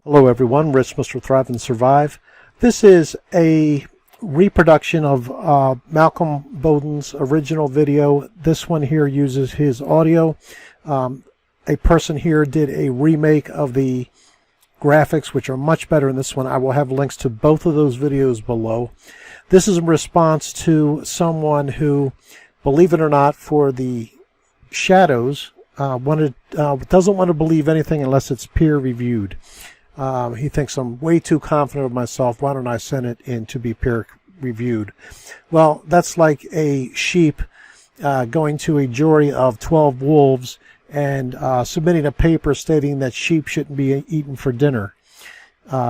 Hello everyone, Rich Mr. Thrive and Survive. This is a reproduction of Malcolm Bowden's original video. This one here uses his audio. A person here did a remake of the graphics, which are much better in this one. I will have links to both of those videos below. This is in response to someone who, believe it or not, for the shadows, doesn't want to believe anything unless it's peer-reviewed. He thinks I'm way too confident of myself. Why don't I send it in to be peer-reviewed? Well, that's like a sheep going to a jury of 12 wolves and submitting a paper stating that sheep shouldn't be eaten for dinner.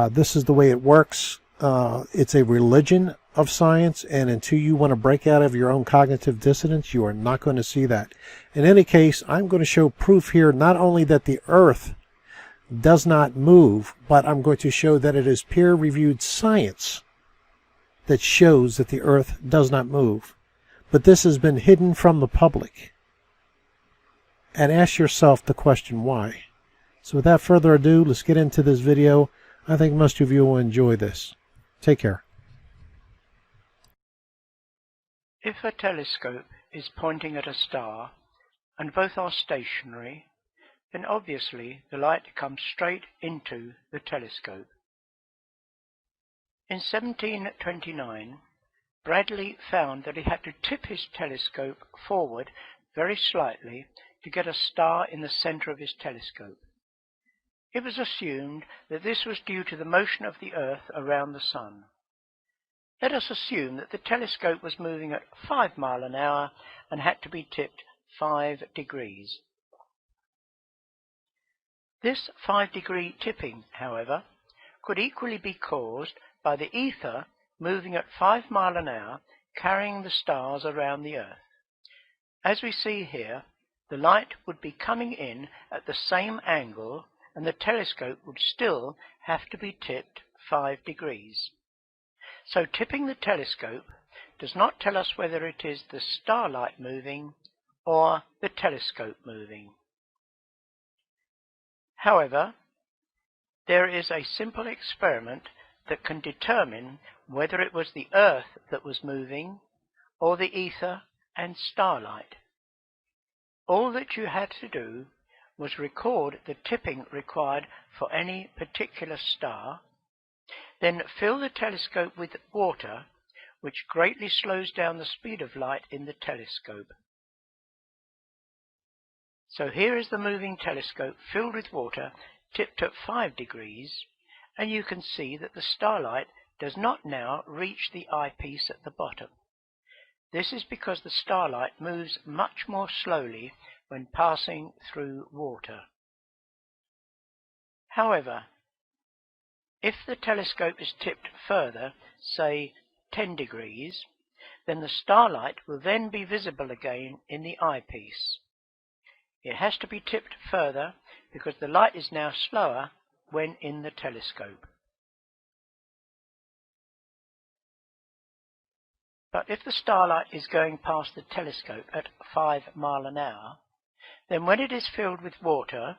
This is the way it works. It's a religion of science, and until you want to break out of your own cognitive dissonance, you are not going to see that. In any case, I'm going to show proof here not only that the Earth does not move, but I'm going to show that it is peer-reviewed science that shows that the Earth does not move. But this has been hidden from the public. And ask yourself the question why. So without further ado, let's get into this video. I think most of you will enjoy this. Take care. If a telescope is pointing at a star, and both are stationary, then obviously the light comes straight into the telescope. In 1729, Bradley found that he had to tip his telescope forward very slightly to get a star in the center of his telescope. It was assumed that this was due to the motion of the Earth around the Sun. Let us assume that the telescope was moving at 5 miles an hour and had to be tipped 5 degrees. This 5-degree tipping, however, could equally be caused by the ether moving at 5 miles an hour, carrying the stars around the Earth. As we see here, the light would be coming in at the same angle, and the telescope would still have to be tipped 5 degrees. So tipping the telescope does not tell us whether it is the starlight moving or the telescope moving. However, there is a simple experiment that can determine whether it was the Earth that was moving or the ether and starlight. All that you had to do was record the tipping required for any particular star, then fill the telescope with water, which greatly slows down the speed of light in the telescope. So here is the moving telescope filled with water, tipped at 5 degrees, and you can see that the starlight does not now reach the eyepiece at the bottom. This is because the starlight moves much more slowly when passing through water. However, if the telescope is tipped further, say 10 degrees, then the starlight will then be visible again in the eyepiece. It has to be tipped further because the light is now slower when in the telescope. But if the starlight is going past the telescope at 5 miles an hour, then when it is filled with water,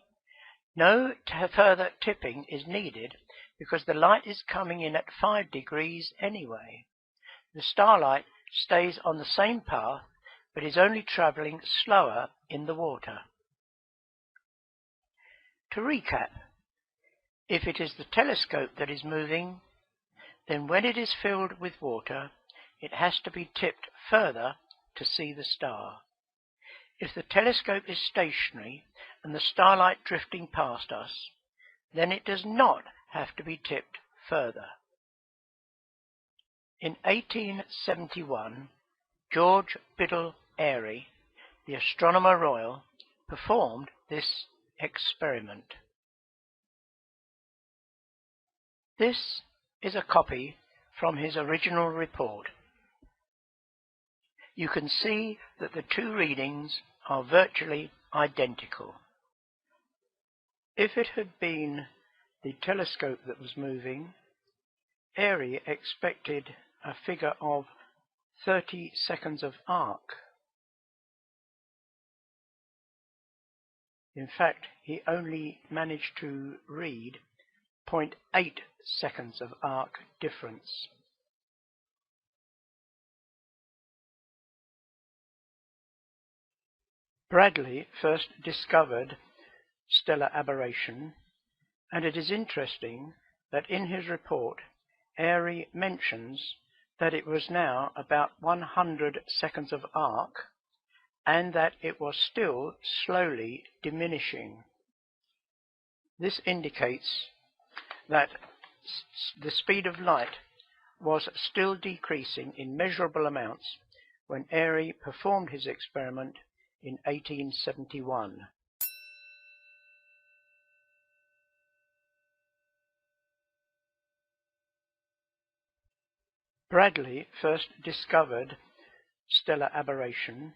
no further tipping is needed because the light is coming in at 5 degrees anyway. The starlight stays on the same path but is only traveling slower in the water. To recap, if it is the telescope that is moving, then when it is filled with water, it has to be tipped further to see the star. If the telescope is stationary and the starlight drifting past us, then it does not have to be tipped further. In 1871, George Biddle Airy, the Astronomer Royal, performed this experiment. This is a copy from his original report. You can see that the two readings are virtually identical. If it had been the telescope that was moving, Airy expected a figure of 30 seconds of arc. In fact, he only managed to read 0.8 seconds of arc difference. Bradley first discovered stellar aberration, and it is interesting that in his report Airys mentions that it was now about 100 seconds of arc and that it was still slowly diminishing. This indicates that the speed of light was still decreasing in measurable amounts when Airys performed his experiment in 1871. Bradley first discovered stellar aberration,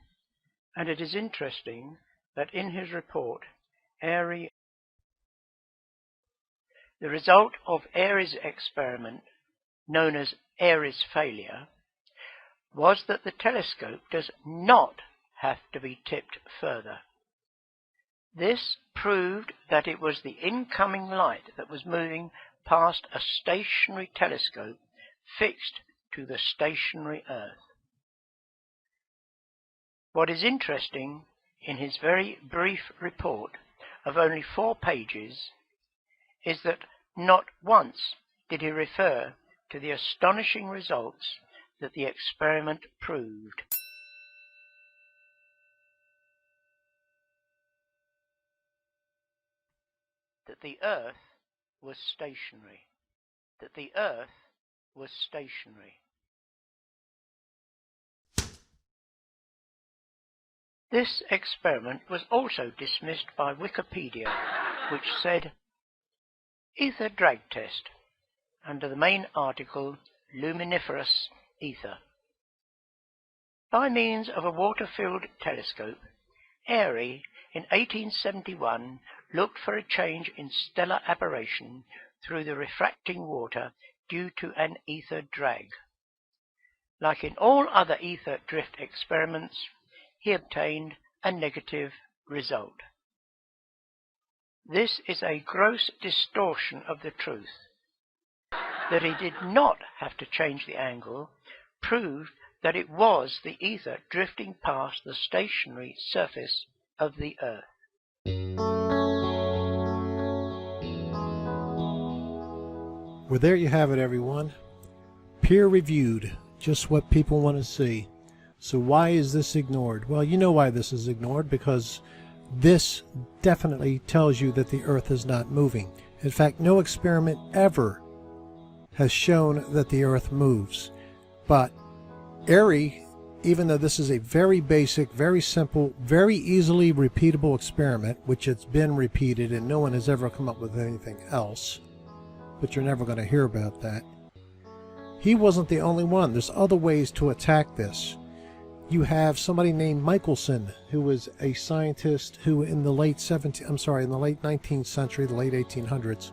and it is interesting that in his report Airys. The result of Airys' experiment, known as Airys' failure, was that the telescope does not have to be tipped further. This proved that it was the incoming light that was moving past a stationary telescope fixed to the stationary Earth. What is interesting in his very brief report of only 4 pages is that not once did he refer to the astonishing results that the experiment proved. That the Earth was stationary. That the Earth was stationary. This experiment was also dismissed by Wikipedia, which said, Ether drag test, under the main article, Luminiferous Ether. By means of a water-filled telescope, Airys in 1871 looked for a change in stellar aberration through the refracting water due to an ether drag. Like in all other ether drift experiments, he obtained a negative result. This is a gross distortion of the truth. That he did not have to change the angle proved that it was the ether drifting past the stationary surface of the Earth. Well, there you have it, everyone. Peer-reviewed, just what people want to see. So why is this ignored? Well, you know why this is ignored, because this definitely tells you that the Earth is not moving. In fact, no experiment ever has shown that the Earth moves. But Airys, even though this is a very basic, very simple, very easily repeatable experiment, which it's been repeated and no one has ever come up with anything else, but you're never going to hear about that. He wasn't the only one. There's other ways to attack this. You have somebody named Michelson, who was a scientist who in the late 19th century, the late 1800s,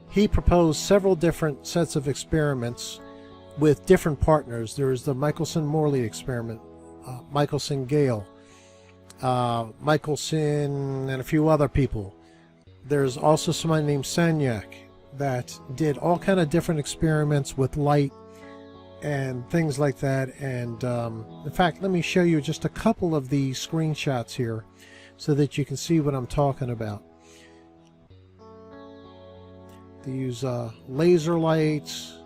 he proposed several different sets of experiments with different partners. There's the Michelson-Morley experiment, Michelson-Gale, Michelson and a few other people. There's also somebody named Sagnac that did all kind of different experiments with light and things like that. And in fact, let me show you just a couple of the screenshots here so that you can see what I'm talking about. They use laser lights,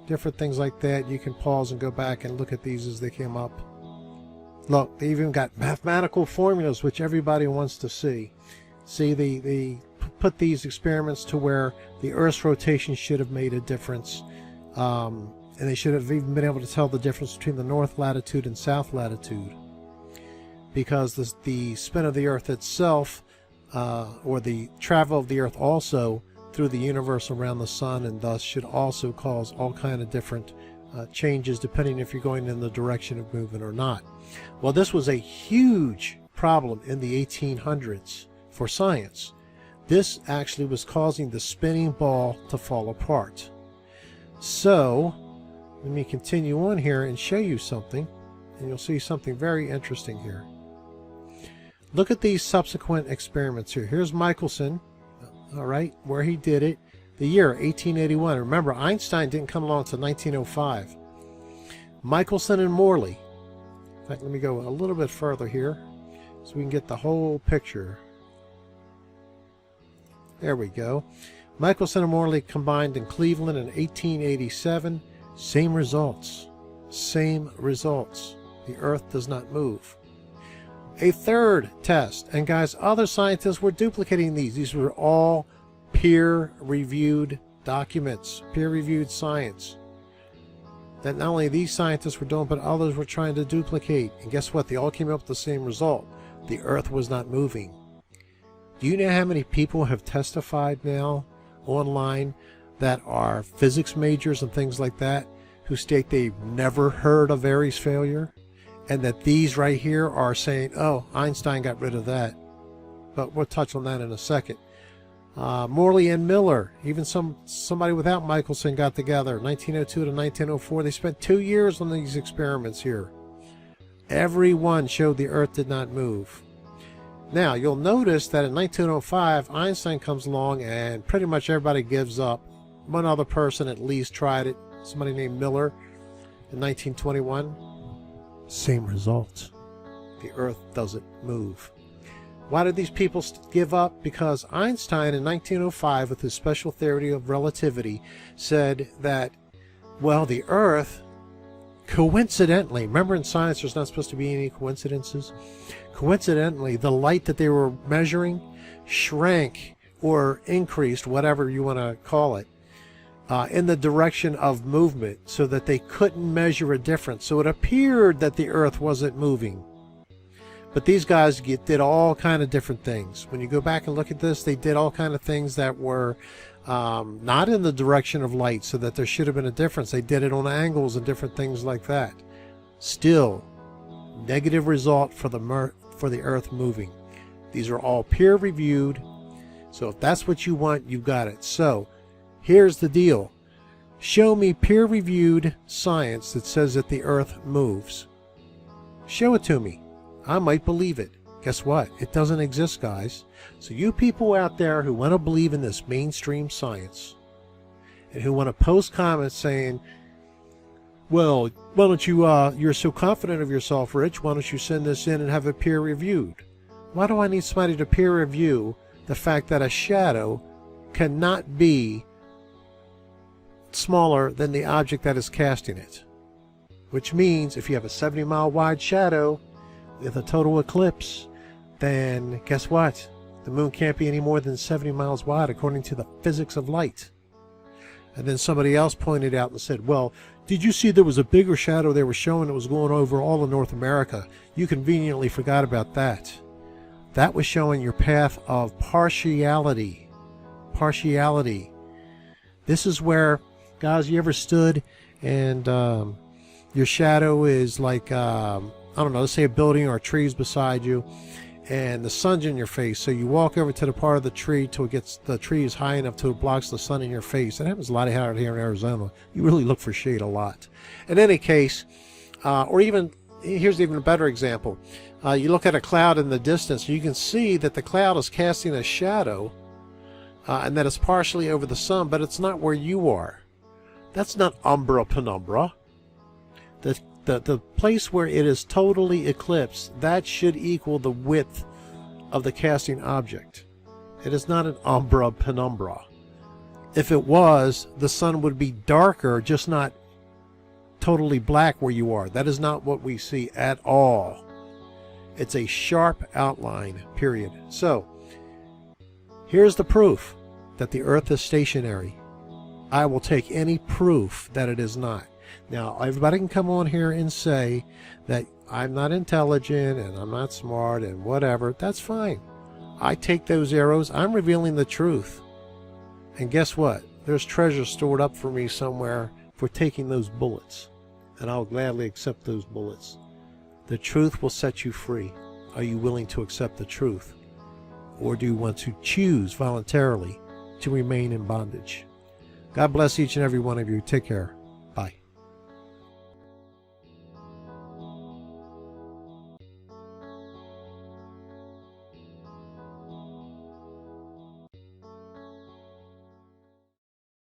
different things like that. You can pause and go back and look at these as they came up. Look, they even got mathematical formulas, which everybody wants to see. See, they put these experiments to where the Earth's rotation should have made a difference. And they should have even been able to tell the difference between the north latitude and south latitude. Because the spin of the Earth itself, or the travel of the Earth also through the universe around the sun, and thus should also cause all kind of different changes depending if you're going in the direction of movement or not. Well, this was a huge problem in the 1800s for science. This actually was causing the spinning ball to fall apart. So let me continue on here and show you something, and you'll see something very interesting here. Look at these subsequent experiments here. Here's Michelson, all right, where he did it. The year 1881. Remember, Einstein didn't come along until 1905. Michelson and Morley. In fact, let me go a little bit further here so we can get the whole picture. There we go. Michelson and Morley combined in Cleveland in 1887. Same results. Same results. The Earth does not move. A third test, and guys, other scientists were duplicating these. These were all peer-reviewed documents, peer-reviewed science. That not only these scientists were doing, but others were trying to duplicate. And guess what? They all came up with the same result. The Earth was not moving. Do you know how many people have testified now online that are physics majors and things like that who state they've never heard of Airys failure? And that these right here are saying, oh, Einstein got rid of that. But we'll touch on that in a second. Morley and Miller, even somebody without Michelson got together, 1902 to 1904. They spent 2 years on these experiments here. Every one showed the Earth did not move. Now, you'll notice that in 1905, Einstein comes along and pretty much everybody gives up. One other person at least tried it, somebody named Miller, in 1921. Same results. The Earth doesn't move. Why did these people give up? Because Einstein in 1905, with his special theory of relativity, said that, well, the Earth, coincidentally, remember in science there's not supposed to be any coincidences? Coincidentally, the light that they were measuring shrank or increased, whatever you want to call it, in the direction of movement, so that they couldn't measure a difference. So it appeared that the Earth wasn't moving. But these guys did all kind of different things. When you go back and look at this, they did all kind of things that were not in the direction of light, so that there should have been a difference. They did it on angles and different things like that. Still, negative result for the Earth moving. These are all peer-reviewed. So if that's what you want, you've got it. So here's the deal. Show me peer-reviewed science that says that the Earth moves. Show it to me. I might believe it. Guess what? It doesn't exist, guys. So you people out there who want to believe in this mainstream science and who want to post comments saying, well, why don't you, you're so confident of yourself, Rich, why don't you send this in and have it peer-reviewed? Why do I need somebody to peer-review the fact that a shadow cannot be smaller than the object that is casting it? Which means if you have a 70-mile wide shadow with a total eclipse, then guess what? The moon can't be any more than 70 miles wide according to the physics of light. And then somebody else pointed out and said, well, did you see there was a bigger shadow they were showing that was going over all of North America? You conveniently forgot about that. That was showing your path of partiality. Partiality. This is where, guys, you ever stood and your shadow is like, I don't know, let's say a building or trees beside you, and the sun's in your face. So you walk over to the part of the tree till the tree is high enough till it blocks the sun in your face. It happens a lot out here in Arizona. You really look for shade a lot. In any case, or even, here's even a better example. You look at a cloud in the distance, you can see that the cloud is casting a shadow and that it's partially over the sun, but it's not where you are. That's not umbra penumbra. The place where it is totally eclipsed, that should equal the width of the casting object. It is not an umbra penumbra. If it was, the sun would be darker, just not totally black where you are. That is not what we see at all. It's a sharp outline, period. So, here's the proof that the Earth is stationary. I will take any proof that it is not. Now, everybody can come on here and say that I'm not intelligent and I'm not smart and whatever. That's fine. I take those arrows. I'm revealing the truth. And guess what? There's treasure stored up for me somewhere for taking those bullets. And I'll gladly accept those bullets. The truth will set you free. Are you willing to accept the truth? Or do you want to choose voluntarily to remain in bondage? God bless each and every one of you. Take care.